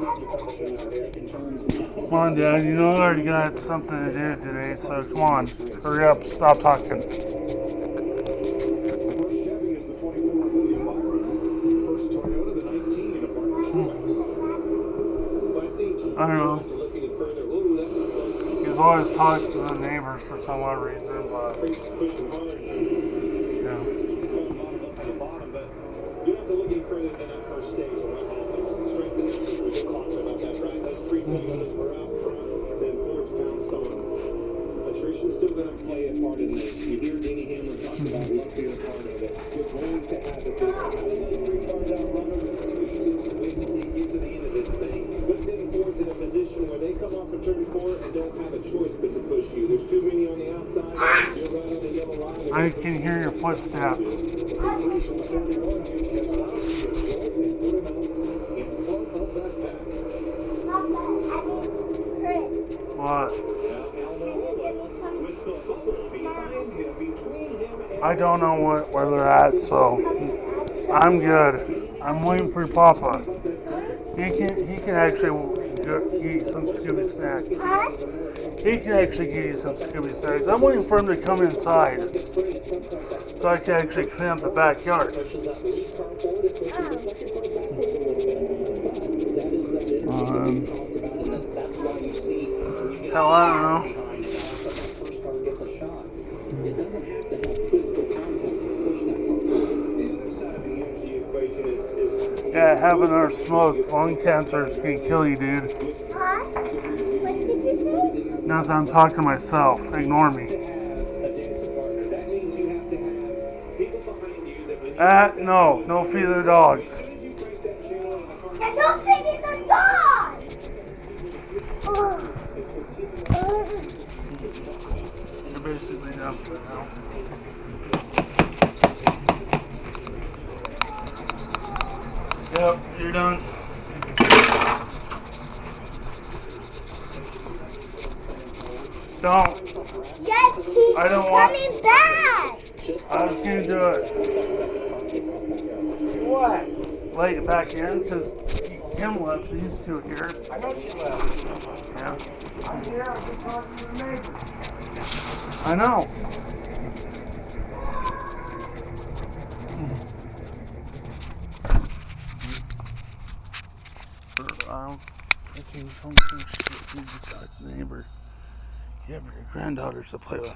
Come on, Dad, you know I already got something to do today, so come on. Hurry up, stop talking. I don't know. He's always talking to the neighbors for some odd reason, but yeah. You have to look any further than that first stage around strength and effort. We've been talking about that, right? Those three Toyotas were out front, then Phillips bounced on them. Attrition's still going to play a part in this. You hear Denny Hamlin talk about luck being a part of it. You're going to have to think about it. Three cars out running with three. Just wait until you get to the end of this thing. Put them Fords in a position where they come off of turn 4 and don't have a choice but to push you. There's too many on the outside. You're right on the yellow line. I can hear your footsteps. What? I don't know where they're at, so I'm good. I'm waiting for Papa. He can actually eat some Scooby snacks. He can actually give you some Scooby snacks. I'm waiting for him to come inside so I can actually clean up the backyard. Hell, I don't know. Yeah, having our smoke, lung cancer can kill you, dude. Huh? What did you say? Nothing, I'm talking to myself. Ignore me. No feeding the dogs. Yeah, don't feed the dog! You're basically done for now. Yep, you're done. Don't. Yes, he's coming back! I was gonna do it. What? Lay it back in, because Kim left these two here. I know she left. Yeah. I'm here. I've been talking to the neighbor. I know. I'm thinking something shit. You just got the neighbor. You have your granddaughters to play with.